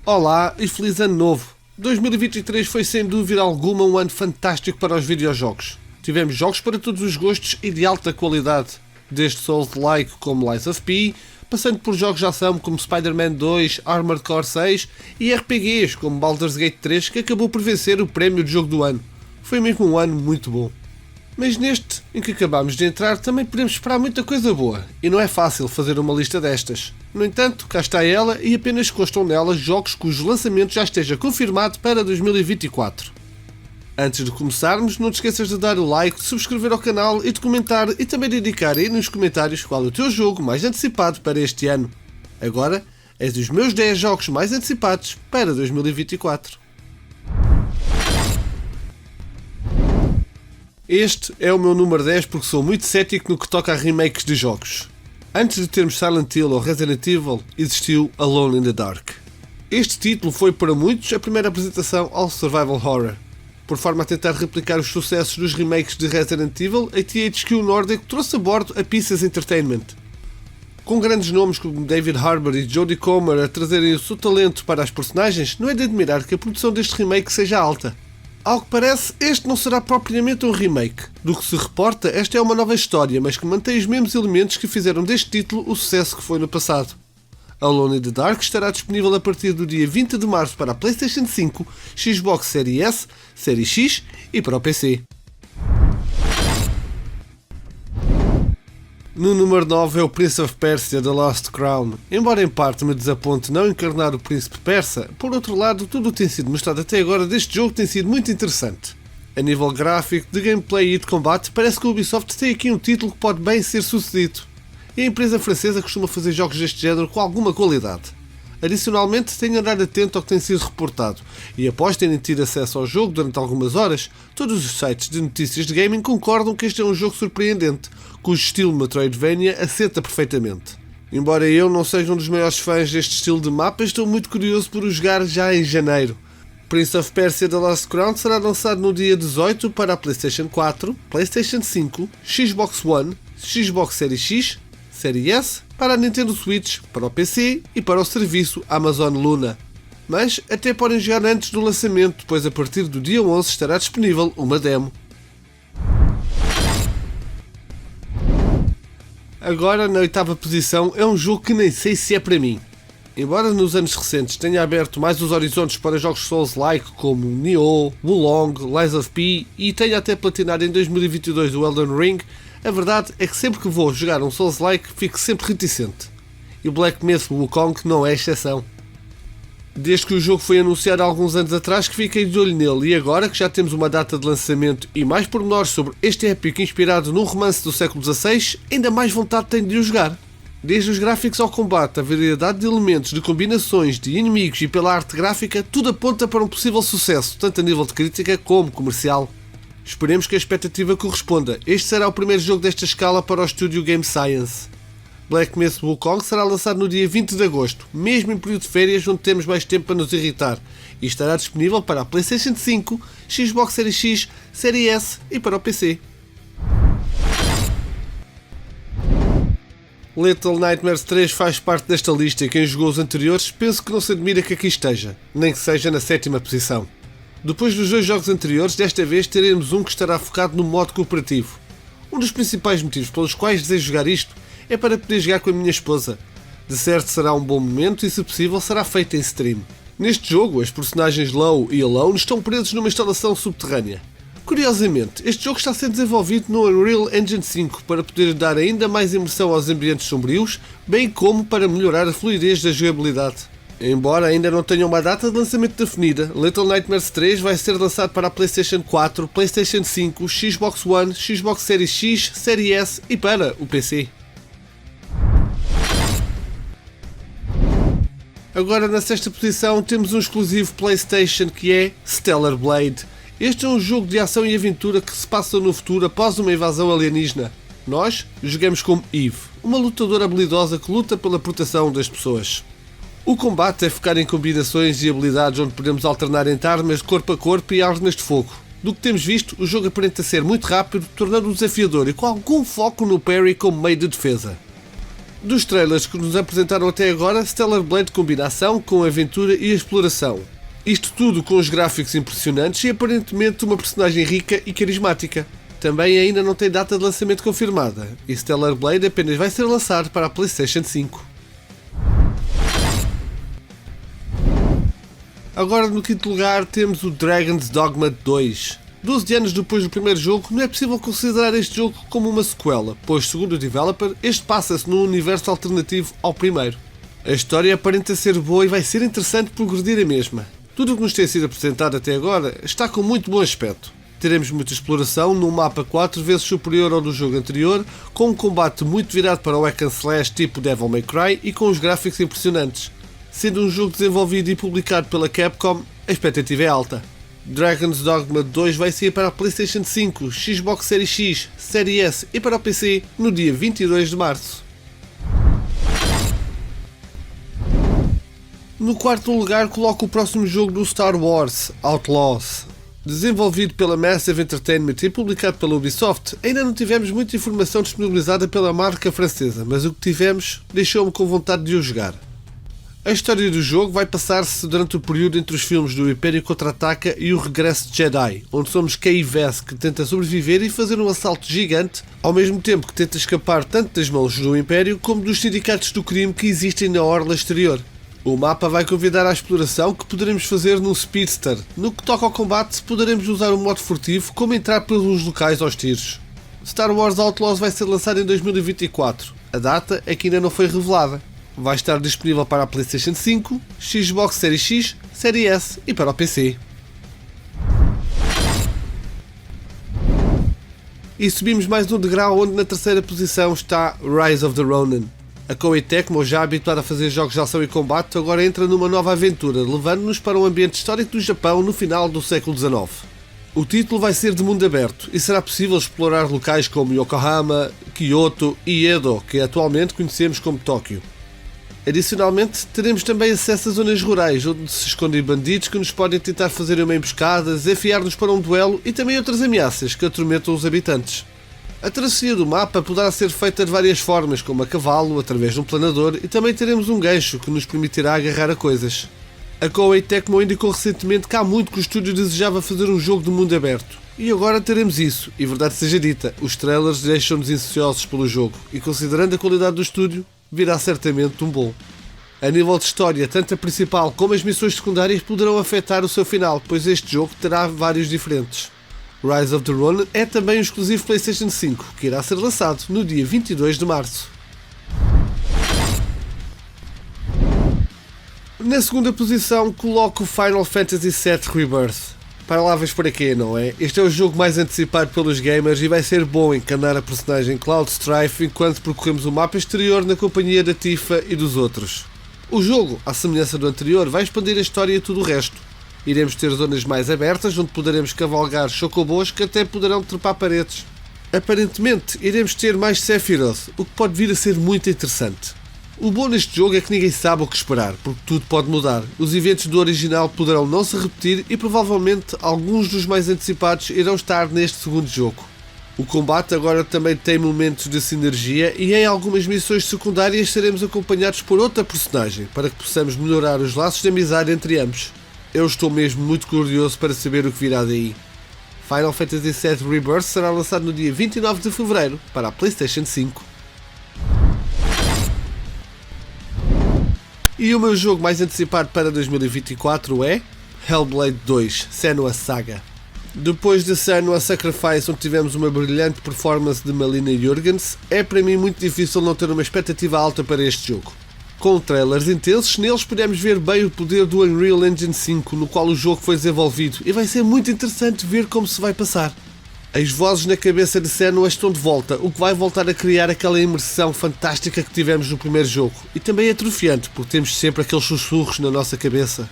Olá e feliz ano novo! 2023 foi sem dúvida alguma um ano fantástico para os videojogos. Tivemos jogos para todos os gostos e de alta qualidade, desde Souls-like como Lies of P, passando por jogos de ação como Spider-Man 2, Armored Core 6 e RPGs como Baldur's Gate 3, que acabou por vencer o prémio de jogo do ano. Foi mesmo um ano muito bom. Mas neste em que acabámos de entrar também podemos esperar muita coisa boa, e não é fácil fazer uma lista destas. No entanto, cá está ela e apenas constam nela jogos cujo lançamento já esteja confirmado para 2024. Antes de começarmos, não te esqueças de dar o like, de subscrever ao canal e de comentar e também de indicar aí nos comentários qual é o teu jogo mais antecipado para este ano. Agora, és dos meus 10 jogos mais antecipados para 2024. Este é o meu número 10 porque sou muito cético no que toca a remakes de jogos. Antes de termos Silent Hill ou Resident Evil, existiu Alone in the Dark. Este título foi para muitos a primeira apresentação ao survival horror. Por forma a tentar replicar os sucessos dos remakes de Resident Evil, a THQ Nordic trouxe a bordo a Pieces Entertainment. Com grandes nomes como David Harbour e Jodie Comer a trazerem o seu talento para as personagens, não é de admirar que a produção deste remake seja alta. Ao que parece, este não será propriamente um remake. Do que se reporta, esta é uma nova história, mas que mantém os mesmos elementos que fizeram deste título o sucesso que foi no passado. Alone in the Dark estará disponível a partir do dia 20 de março para a PlayStation 5, Xbox Series S, Series X e para o PC. No número 9 é o Prince of Persia The Lost Crown. Embora em parte me desaponte não encarnar o príncipe persa, por outro lado, tudo o que tem sido mostrado até agora deste jogo tem sido muito interessante. A nível gráfico, de gameplay e de combate, parece que o Ubisoft tem aqui um título que pode bem ser sucedido. E a empresa francesa costuma fazer jogos deste género com alguma qualidade. Adicionalmente, tenho andado atento ao que tem sido reportado, e após terem tido acesso ao jogo durante algumas horas, todos os sites de notícias de gaming concordam que este é um jogo surpreendente, cujo estilo Metroidvania assenta perfeitamente. Embora eu não seja um dos maiores fãs deste estilo de mapa, estou muito curioso por o jogar já em janeiro. Prince of Persia The Lost Crown será lançado no dia 18 para a PlayStation 4, PlayStation 5, Xbox One, Xbox Series X, Series S, para a Nintendo Switch, para o PC e para o serviço Amazon Luna. Mas até podem jogar antes do lançamento, pois a partir do dia 11 estará disponível uma demo. Agora, na oitava posição, é um jogo que nem sei se é para mim. Embora nos anos recentes tenha aberto mais os horizontes para jogos Souls-like como Nioh, Wulong, Lies of P e tenha até platinado em 2022 o Elden Ring, a verdade é que sempre que vou jogar um Souls-like fico sempre reticente. E o Black Myth Wukong não é exceção. Desde que o jogo foi anunciado há alguns anos atrás que fiquei de olho nele, e agora que já temos uma data de lançamento e mais pormenores sobre este épico inspirado num romance do século XVI, ainda mais vontade tenho de o jogar. Desde os gráficos ao combate, a variedade de elementos, de combinações, de inimigos e pela arte gráfica, tudo aponta para um possível sucesso, tanto a nível de crítica como comercial. Esperemos que a expectativa corresponda. Este será o primeiro jogo desta escala para o estúdio Game Science. Black Myth Wukong será lançado no dia 20 de agosto, mesmo em período de férias onde temos mais tempo para nos irritar, e estará disponível para a PlayStation 5, Xbox Series X, Series S e para o PC. Little Nightmares 3 faz parte desta lista e quem jogou os anteriores penso que não se admira que aqui esteja, nem que seja na sétima posição. Depois dos dois jogos anteriores, desta vez teremos um que estará focado no modo cooperativo. Um dos principais motivos pelos quais desejo jogar isto é para poder jogar com a minha esposa. De certo será um bom momento e, se possível, será feito em stream. Neste jogo, as personagens Low e Alone estão presos numa instalação subterrânea. Curiosamente, este jogo está a ser desenvolvido no Unreal Engine 5 para poder dar ainda mais imersão aos ambientes sombrios, bem como para melhorar a fluidez da jogabilidade. Embora ainda não tenha uma data de lançamento definida, Little Nightmares 3 vai ser lançado para a PlayStation 4, PlayStation 5, Xbox One, Xbox Series X, Series S e para o PC. Agora na sexta posição temos um exclusivo PlayStation que é Stellar Blade. Este é um jogo de ação e aventura que se passa no futuro após uma invasão alienígena. Nós jogamos como Eve, uma lutadora habilidosa que luta pela proteção das pessoas. O combate é focar em combinações e habilidades onde podemos alternar entre armas corpo a corpo e armas de fogo. Do que temos visto, o jogo aparenta ser muito rápido, tornando-o desafiador e com algum foco no parry como meio de defesa. Dos trailers que nos apresentaram até agora, Stellar Blade combina ação com aventura e exploração. Isto tudo com os gráficos impressionantes e aparentemente uma personagem rica e carismática. Também ainda não tem data de lançamento confirmada, e Stellar Blade apenas vai ser lançado para a PlayStation 5. Agora no quinto lugar temos o Dragon's Dogma 2. 12 anos depois do primeiro jogo, não é possível considerar este jogo como uma sequela, pois segundo o developer, este passa-se num universo alternativo ao primeiro. A história aparenta ser boa e vai ser interessante progredir a mesma. Tudo o que nos tem sido apresentado até agora está com muito bom aspecto. Teremos muita exploração num mapa 4 vezes superior ao do jogo anterior, com um combate muito virado para o hack and slash tipo Devil May Cry e com os gráficos impressionantes. Sendo um jogo desenvolvido e publicado pela Capcom, a expectativa é alta. Dragon's Dogma 2 vai sair para a PlayStation 5, Xbox Series X, Series S e para o PC no dia 22 de março. No quarto lugar coloco o próximo jogo do Star Wars, Outlaws. Desenvolvido pela Massive Entertainment e publicado pela Ubisoft, ainda não tivemos muita informação disponibilizada pela marca francesa, mas o que tivemos deixou-me com vontade de o jogar. A história do jogo vai passar-se durante o período entre os filmes do Império Contra-Ataca e o Regresso de Jedi, onde somos Kay Vess que tenta sobreviver e fazer um assalto gigante, ao mesmo tempo que tenta escapar tanto das mãos do Império como dos sindicatos do crime que existem na orla exterior. O mapa vai convidar à exploração que poderemos fazer num Speedster. No que toca ao combate, poderemos usar o modo furtivo como entrar pelos locais aos tiros. Star Wars Outlaws vai ser lançado em 2024. A data é que ainda não foi revelada. Vai estar disponível para a PlayStation 5, Xbox Series X, Series S e para o PC. E subimos mais um degrau onde na terceira posição está Rise of the Ronin. A Koei Tecmo, já habituada a fazer jogos de ação e combate, agora entra numa nova aventura, levando-nos para um ambiente histórico do Japão no final do século XIX. O título vai ser de mundo aberto e será possível explorar locais como Yokohama, Kyoto e Edo, que atualmente conhecemos como Tóquio. Adicionalmente, teremos também acesso a zonas rurais, onde se escondem bandidos que nos podem tentar fazer uma emboscada, desafiar-nos para um duelo e também outras ameaças que atormentam os habitantes. A travessia do mapa poderá ser feita de várias formas, como a cavalo, através de um planador, e também teremos um gancho que nos permitirá agarrar a coisas. A Koei Tecmo indicou recentemente que há muito que o estúdio desejava fazer um jogo de mundo aberto. E agora teremos isso, e verdade seja dita, os trailers deixam-nos ansiosos pelo jogo, e considerando a qualidade do estúdio, virá certamente um bom. A nível de história, tanto a principal como as missões secundárias poderão afetar o seu final, pois este jogo terá vários diferentes. Rise of the Ronin é também um exclusivo PlayStation 5, que irá ser lançado no dia 22 de março. Na segunda posição coloco o Final Fantasy VII Rebirth. Palavras para quê, não é? Este é o jogo mais antecipado pelos gamers e vai ser bom encanar a personagem Cloud Strife enquanto percorremos o mapa exterior na companhia da Tifa e dos outros. O jogo, à semelhança do anterior, vai expandir a história e tudo o resto. Iremos ter zonas mais abertas onde poderemos cavalgar chocobos que até poderão trepar paredes. Aparentemente, iremos ter mais Sephiroth, o que pode vir a ser muito interessante. O bom neste jogo é que ninguém sabe o que esperar, porque tudo pode mudar. Os eventos do original poderão não se repetir e provavelmente alguns dos mais antecipados irão estar neste segundo jogo. O combate agora também tem momentos de sinergia e em algumas missões secundárias seremos acompanhados por outra personagem, para que possamos melhorar os laços de amizade entre ambos. Eu estou mesmo muito curioso para saber o que virá daí. Final Fantasy VII Rebirth será lançado no dia 29 de fevereiro para a PlayStation 5. E o meu jogo mais antecipado para 2024 é Hellblade 2: Senua's Saga. Depois de Senua's Sacrifice, onde tivemos uma brilhante performance de Malina Jurgens, é para mim muito difícil não ter uma expectativa alta para este jogo. Com trailers intensos, neles podemos ver bem o poder do Unreal Engine 5, no qual o jogo foi desenvolvido, e vai ser muito interessante ver como se vai passar. As vozes na cabeça de Senua estão de volta, o que vai voltar a criar aquela imersão fantástica que tivemos no primeiro jogo, e também é atrofiante, porque temos sempre aqueles sussurros na nossa cabeça.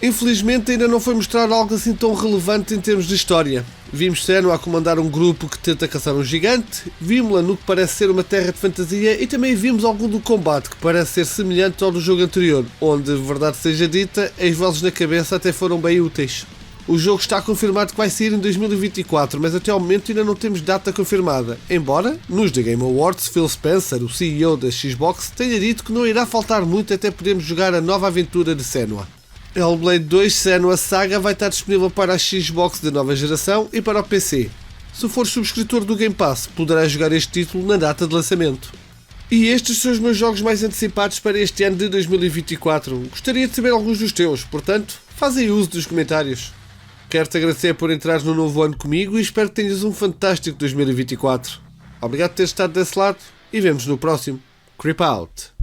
Infelizmente ainda não foi mostrado algo assim tão relevante em termos de história. Vimos Senua a comandar um grupo que tenta caçar um gigante, vimos-la no que parece ser uma terra de fantasia e também vimos algum do combate que parece ser semelhante ao do jogo anterior, onde, verdade seja dita, as vozes na cabeça até foram bem úteis. O jogo está confirmado que vai sair em 2024, mas até ao momento ainda não temos data confirmada. Embora, nos The Game Awards, Phil Spencer, o CEO da Xbox, tenha dito que não irá faltar muito até podermos jogar a nova aventura de Senua. Hellblade 2 Senua Saga vai estar disponível para a Xbox de nova geração e para o PC. Se for subscritor do Game Pass, poderás jogar este título na data de lançamento. E estes são os meus jogos mais antecipados para este ano de 2024. Gostaria de saber alguns dos teus, portanto, faz aí uso dos comentários. Quero-te agradecer por entrares no novo ano comigo e espero que tenhas um fantástico 2024. Obrigado por teres estado desse lado e vemos no próximo. Creep Out!